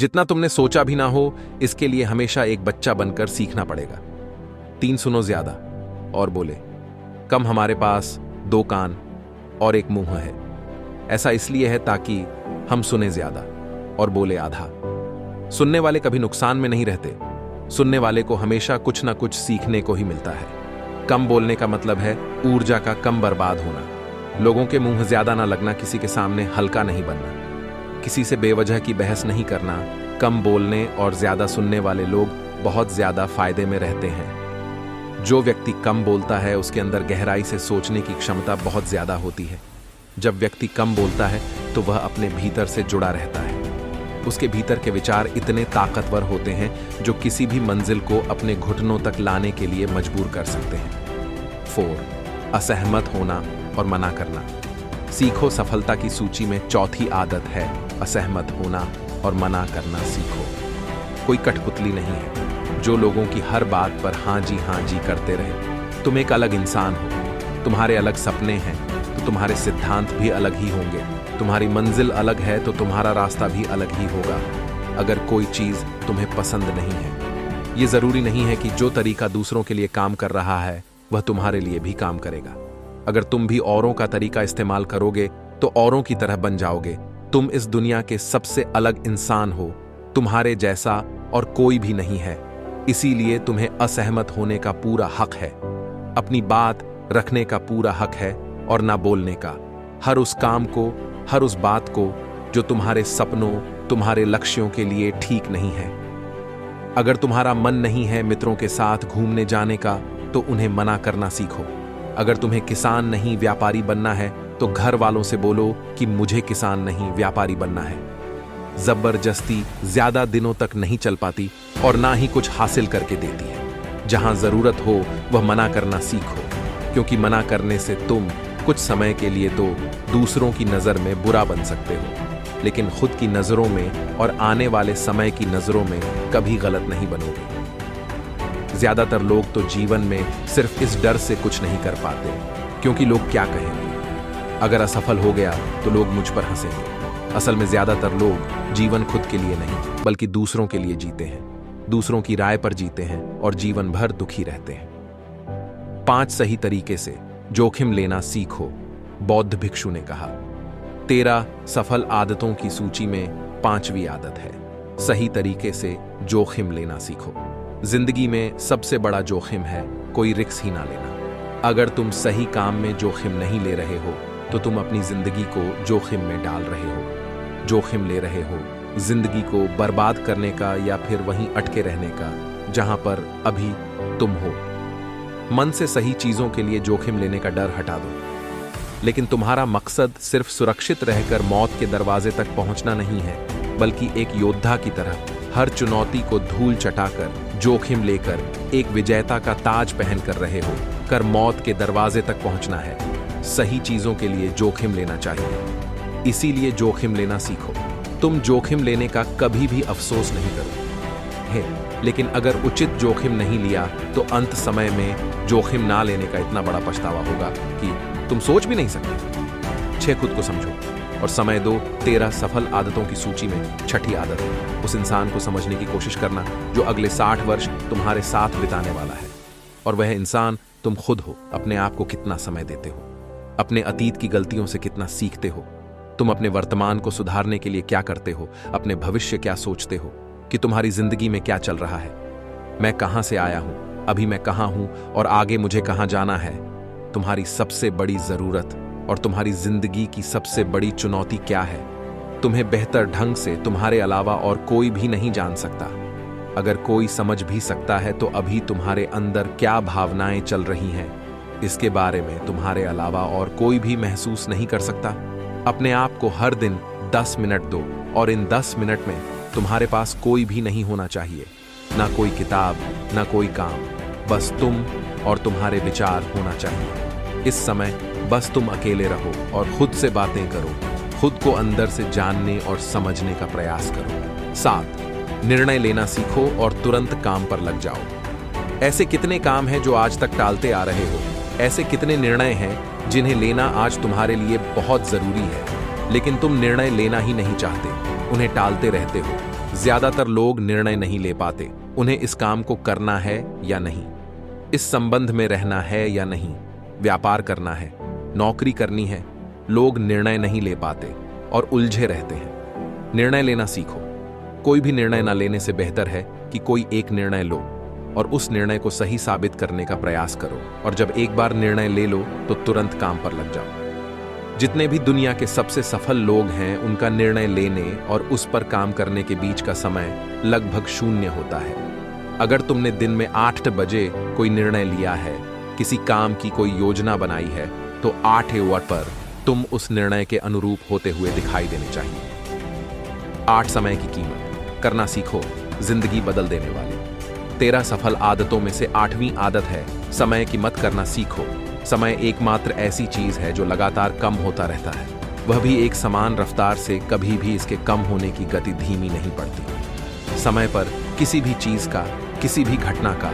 जितना तुमने सोचा भी ना हो, इसके लिए हमेशा एक बच्चा बनकर सीखना पड़ेगा। 3 सुनो ज्यादा और बोले, कम हमारे पास 2 कान और 1 मुंह है। ऐसा इसलिए है ताकि हम सुने ज्यादा और बोले आधा। सुनने वाले कभी नुकसान में नहीं रहते। सुनने वाले को हमेशा कुछ ना कुछ सीखने को ही मिलता है। कम बोलने का मतलब है ऊर्जा का कम बर्बाद होना। लोगों के मुंह ज्यादा ना लगना, किसी के सामने हल्का नहीं बनना, किसी से बेवजह की बहस नहीं करना। कम बोलने और ज्यादा सुनने वाले लोग बहुत ज्यादा फायदे में रहते हैं। जो व्यक्ति कम बोलता है उसके अंदर गहराई से सोचने की क्षमता बहुत ज्यादा होती है। जब व्यक्ति कम बोलता है तो वह अपने भीतर से जुड़ा रहता है। उसके भीतर के विचार इतने ताकतवर होते हैं जो किसी भी मंजिल को अपने घुटनों तक लाने के लिए मजबूर कर सकते हैं। 4. असहमत होना और मना करना। सीखो, सफलता की सूची में चौथी आदत है असहमत होना और मना करना सीखो। कोई कठपुतली नहीं है जो लोगों की हर बात पर हाँ जी करते रहे। तुम एक अलग इंसान हो, तुम्हारे अलग सपने हैं तो तुम्हारे सिद्धांत भी अलग ही होंगे। तुम्हारी मंजिल अलग है तो तुम्हारा रास्ता भी अलग ही होगा। अगर कोई चीज तुम्हें पसंद नहीं है, ये जरूरी नहीं है कि जो तरीका दूसरों के लिए काम कर रहा है वह तुम्हारे लिए भी काम करेगा। अगर तुम भी औरों का तरीका इस्तेमाल करोगे तो औरों की तरह बन जाओगे। तुम इस दुनिया के सबसे अलग इंसान हो, तुम्हारे जैसा और कोई भी नहीं है। इसीलिए तुम्हें असहमत होने का पूरा हक है, अपनी बात रखने का पूरा हक है और ना बोलने का। हर उस काम को, हर उस बात को जो तुम्हारे सपनों, तुम्हारे लक्ष्यों के लिए ठीक नहीं है। अगर तुम्हारा मन नहीं है मित्रों के साथ घूमने जाने का तो उन्हें मना करना सीखो। अगर तुम्हें किसान नहीं व्यापारी बनना है तो घर वालों से बोलो कि मुझे किसान नहीं व्यापारी बनना है। जबरदस्ती ज्यादा दिनों तक नहीं चल पाती और ना ही कुछ हासिल करके देती है। जहां जरूरत हो वह मना करना सीखो, क्योंकि मना करने से तुम कुछ समय के लिए तो दूसरों की नजर में बुरा बन सकते हो, लेकिन खुद की नजरों में और आने वाले समय की नजरों में कभी गलत नहीं बनोगे। ज्यादातर लोग तो जीवन में सिर्फ इस डर से कुछ नहीं कर पाते क्योंकि लोग क्या कहेंगे। अगर असफल हो गया तो लोग मुझ पर हंसेंगे। असल में ज्यादातर लोग जीवन खुद के लिए नहीं बल्कि दूसरों के लिए जीते हैं, दूसरों की राय पर जीते हैं और जीवन भर दुखी रहते हैं। 5 सही तरीके से जोखिम लेना सीखो, बौद्ध भिक्षु ने कहा। 13 सफल आदतों की सूची में 5वीं आदत है सही तरीके से जोखिम लेना सीखो। जिंदगी में सबसे बड़ा जोखिम है कोई रिस्क ही ना लेना। अगर तुम सही काम में जोखिम नहीं ले रहे हो तो तुम अपनी जिंदगी को जोखिम में डाल रहे हो। जोखिम ले रहे हो जिंदगी को बर्बाद करने का या फिर वहीं अटके रहने का जहां पर अभी तुम हो। मन से सही चीजों के लिए जोखिम लेने का डर हटा दो। लेकिन तुम्हारा मकसद सिर्फ सुरक्षित रहकर मौत के दरवाजे तक पहुंचना नहीं है, बल्कि एक योद्धा की तरह हर चुनौती को धूल चटाकर, जोखिम लेकर, एक विजेता का ताज पहनकर रहे हो कर मौत के दरवाजे तक पहुंचना है। सही चीजों के लिए जोखिम लेना चाहिए, इसीलिए जोखिम लेना सीखो। तुम जोखिम लेने का कभी भी अफसोस नहीं करोगे, लेकिन अगर उचित जोखिम नहीं लिया तो अंत समय में जोखिम ना लेने का इतना बड़ा पछतावा होगा कि तुम सोच भी नहीं सकते। 6 खुद को समझो और समय दो। 13 सफल आदतों की सूची में छठी आदत है उस इंसान को समझने की कोशिश करना जो अगले 60 वर्ष तुम्हारे साथ बिताने वाला है। और वह इंसान तुम खुद हो। अपने आप को कितना समय देते हो, अपने अतीत की गलतियों से कितना सीखते हो, तुम अपने वर्तमान को सुधारने के लिए क्या करते हो, अपने भविष्य क्या सोचते हो, कि तुम्हारी जिंदगी में क्या चल रहा है। मैं कहां से आया हूं, अभी मैं कहां हूं और आगे मुझे कहां जाना है। तुम्हारी सबसे बड़ी जरूरत और तुम्हारी जिंदगी की सबसे बड़ी चुनौती क्या है, तुम्हें बेहतर ढंग से तुम्हारे अलावा और कोई भी नहीं जान सकता। अगर कोई समझ भी सकता है तो अभी तुम्हारे अंदर क्या भावनाएं चल रही हैं, इसके बारे में तुम्हारे अलावा और कोई भी महसूस नहीं कर सकता। अपने आप को हर दिन 10 मिनट दो और इन 10 मिनट में तुम्हारे पास कोई भी नहीं होना चाहिए, ना कोई किताब, ना कोई काम, बस तुम और तुम्हारे विचार होना चाहिए। इस समय बस तुम अकेले रहो और खुद से बातें करो, खुद को अंदर से जानने और समझने का प्रयास करो। 7 निर्णय लेना सीखो और तुरंत काम पर लग जाओ। ऐसे कितने काम हैं जो आज तक टालते आ रहे हो, ऐसे कितने निर्णय हैं जिन्हें लेना आज तुम्हारे लिए बहुत जरूरी है, लेकिन तुम निर्णय लेना ही नहीं चाहते, उन्हें टालते रहते हो। ज्यादातर लोग निर्णय नहीं ले पाते, उन्हें इस काम को करना है या नहीं, इस संबंध में रहना है या नहीं, व्यापार करना है, नौकरी करनी है। लोग निर्णय नहीं ले पाते और उलझे रहते हैं। निर्णय लेना सीखो। कोई भी निर्णय न लेने से बेहतर है कि कोई एक निर्णय लो और उस निर्णय को सही साबित करने का प्रयास करो, और जब एक बार निर्णय ले लो तो तुरंत काम पर लग जाओ। जितने भी दुनिया के सबसे सफल लोग हैं, उनका निर्णय लेने और उस पर काम करने के बीच का समय लगभग 0 होता है। अगर तुमने दिन में 8 बजे कोई निर्णय लिया है, किसी काम की कोई योजना बनाई है, तो 8वें पर तुम उस निर्णय के अनुरूप होते हुए दिखाई देने चाहिए। 8 समय की कीमत करना सीखो, जिंदगी बदल देने वाली। 13 सफल आदतों में से 8वीं आदत है समय की मत करना सीखो। समय एकमात्र ऐसी चीज है जो लगातार कम होता रहता है, वह भी एक समान रफ्तार से। कभी भी इसके कम होने की गति धीमी नहीं पड़ती। समय पर किसी भी चीज का, किसी भी घटना का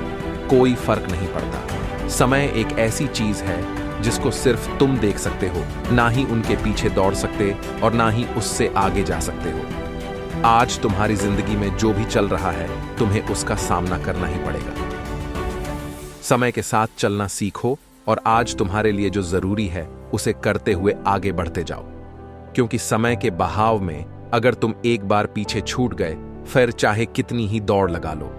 कोई फर्क नहीं पड़ता। समय एक ऐसी चीज है जिसको सिर्फ तुम देख सकते हो, ना ही उनके पीछे दौड़ सकते और ना ही उससे आगे जा सकते हो। आज तुम्हारी जिंदगी में जो भी चल रहा है, तुम्हें उसका सामना करना ही पड़ेगा। समय के साथ चलना सीखो और आज तुम्हारे लिए जो जरूरी है उसे करते हुए आगे बढ़ते जाओ, क्योंकि समय के बहाव में अगर तुम एक बार पीछे छूट गए, फिर चाहे कितनी ही दौड़ लगा लो,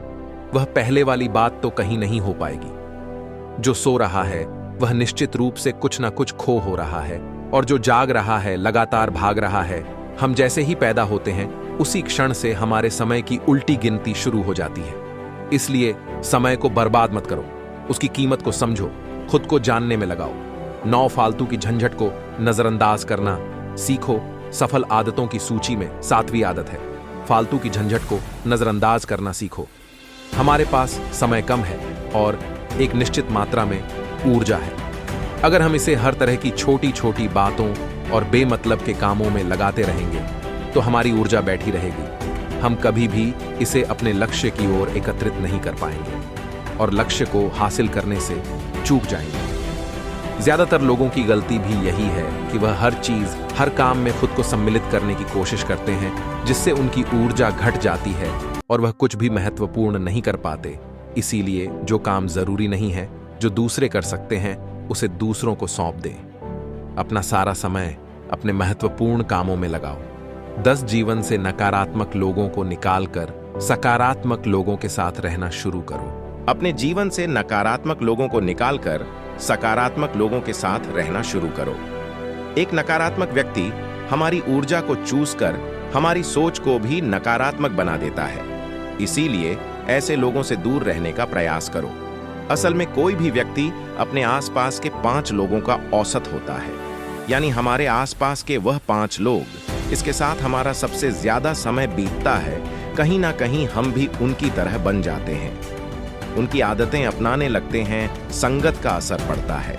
वह पहले वाली बात तो कहीं नहीं हो पाएगी। जो सो रहा है वह निश्चित रूप से कुछ ना कुछ खो हो रहा है, और जो जाग रहा है लगातार भाग रहा है। हम जैसे ही पैदा होते हैं, उसी क्षण से हमारे समय की उल्टी गिनती शुरू हो जाती है। इसलिए समय को बर्बाद मत करो, उसकी कीमत को समझो, खुद को जानने में लगाओ। 9 फालतू की झंझट को नजरअंदाज करना सीखो। सफल आदतों की सूची में 7वीं आदत है फालतू की झंझट को नजरअंदाज करना सीखो। हमारे पास समय कम है और एक निश्चित मात्रा में ऊर्जा है। अगर हम इसे हर तरह की छोटी छोटी बातों और बेमतलब के कामों में लगाते रहेंगे तो हमारी ऊर्जा बैठी रहेगी। हम कभी भी इसे अपने लक्ष्य की ओर एकत्रित नहीं कर पाएंगे और लक्ष्य को हासिल करने से चूक जाएंगे। ज्यादातर लोगों की गलती भी यही है कि वह हर चीज, हर काम में खुद को सम्मिलित करने की कोशिश करते हैं, जिससे उनकी ऊर्जा घट जाती है और वह कुछ भी महत्वपूर्ण नहीं कर पाते। इसीलिए जो काम जरूरी नहीं है, जो दूसरे कर सकते हैं, उसे दूसरों को सौंप दें। अपना सारा समय अपने महत्वपूर्ण कामों में लगाओ। 10 जीवन से नकारात्मक लोगों को निकालकर सकारात्मक लोगों के साथ रहना शुरू करो। अपने जीवन से नकारात्मक लोगों को निकालकर सकारात्मक लोगों के साथ रहना शुरू करो। एक नकारात्मक व्यक्ति हमारी ऊर्जा को चूस कर हमारी सोच को भी नकारात्मक बना देता है। इसीलिए ऐसे लोगों से दूर रहने का प्रयास करो। असल में कोई भी व्यक्ति अपने आसपास के 5 लोगों का औसत होता है, यानी हमारे आसपास के वह 5 लोग इसके साथ हमारा सबसे ज्यादा समय बीतता है। कहीं ना कहीं हम भी उनकी तरह बन जाते हैं, उनकी आदतें अपनाने लगते हैं, संगत का असर पड़ता है।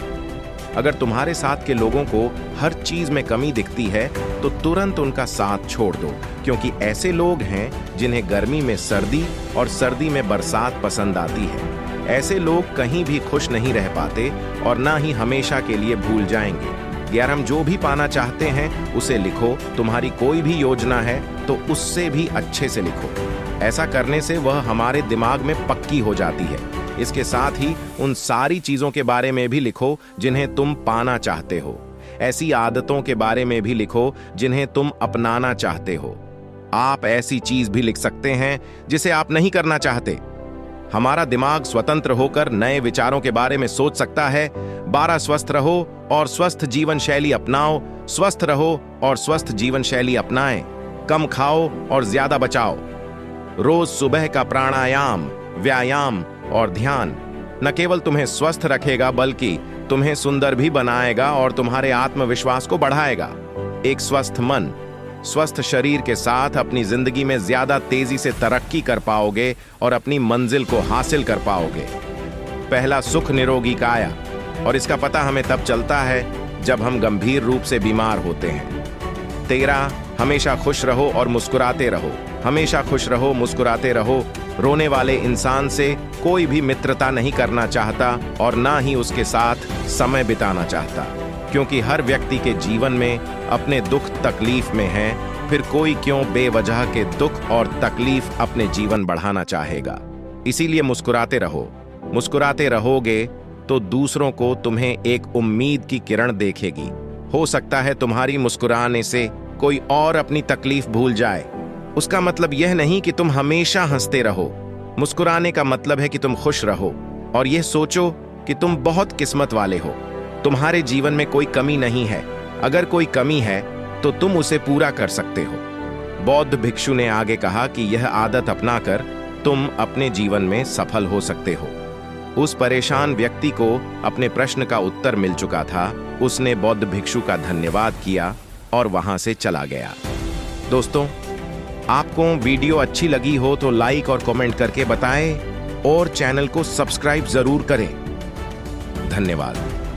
अगर तुम्हारे साथ के लोगों को हर चीज में कमी दिखती है तो तुरंत उनका साथ छोड़ दो, क्योंकि ऐसे लोग हैं जिन्हें गर्मी में सर्दी और सर्दी में बरसात पसंद आती है। ऐसे लोग कहीं भी खुश नहीं रह पाते और ना ही हमेशा के लिए भूल जाएंगे। यार, हम जो भी पाना चाहते हैं उसे लिखो। तुम्हारी कोई भी योजना है तो उससे भी अच्छे से लिखो। ऐसा करने से वह हमारे दिमाग में पक्की हो जाती है। इसके साथ ही उन सारी चीजों के बारे में भी लिखो जिन्हें तुम पाना चाहते हो। ऐसी आदतों के बारे में भी लिखो जिन्हें तुम अपनाना चाहते हो। आप ऐसी चीज भी लिख सकते हैं जिसे आप नहीं करना चाहते। हमारा दिमाग स्वतंत्र होकर नए विचारों के बारे में सोच सकता है। 12 स्वस्थ रहो और स्वस्थ जीवन शैली अपनाओ। स्वस्थ रहो और स्वस्थ जीवन शैली अपनाएं। कम खाओ और ज्यादा बचाओ। रोज सुबह का प्राणायाम, व्यायाम और ध्यान न केवल तुम्हें स्वस्थ रखेगा बल्कि तुम्हें सुंदर भी बनाएगा और तुम्हारे आत्मविश्वास को बढ़ाएगा। एक स्वस्थ मन, स्वस्थ शरीर के साथ अपनी जिंदगी में ज्यादा तेजी से तरक्की कर पाओगे और अपनी मंजिल को हासिल कर पाओगे। पहला सुख निरोगी काया, और इसका पता हमें तब चलता है जब हम गंभीर रूप से बीमार होते हैं। 13 हमेशा खुश रहो और मुस्कुराते रहो। हमेशा खुश रहो, मुस्कुराते रहो। रोने वाले इंसान से कोई भी मित्रता नहीं करना चाहता और ना ही उसके साथ समय बिताना चाहता, क्योंकि हर व्यक्ति के जीवन में अपने दुख तकलीफ में है फिर कोई क्यों बेवजह के दुख और तकलीफ अपने जीवन बढ़ाना चाहेगा। इसीलिए मुस्कुराते रहो। मुस्कुराते रहोगे तो दूसरों को तुम्हें एक उम्मीद की किरण देखेगी। हो सकता है तुम्हारी मुस्कुराने से कोई और अपनी तकलीफ भूल जाए। उसका मतलब यह नहीं कि तुम हमेशा हंसते रहो। मुस्कुराने का मतलब है कि तुम खुश रहो और यह सोचो कि तुम बहुत किस्मत वाले हो। तुम्हारे जीवन में कोई कमी नहीं है। अगर कोई कमी है तो तुम उसे पूरा कर सकते हो। बौद्ध भिक्षु ने आगे कहा कि यह आदत अपनाकर तुम अपने जीवन में सफल हो सकते हो। उस परेशान व्यक्ति को अपने प्रश्न का उत्तर मिल चुका था। उसने बौद्ध भिक्षु का धन्यवाद किया और वहां से चला गया। दोस्तों, आपको वीडियो अच्छी लगी हो तो लाइक और कमेंट करके बताएं और चैनल को सब्सक्राइब जरूर करें। धन्यवाद।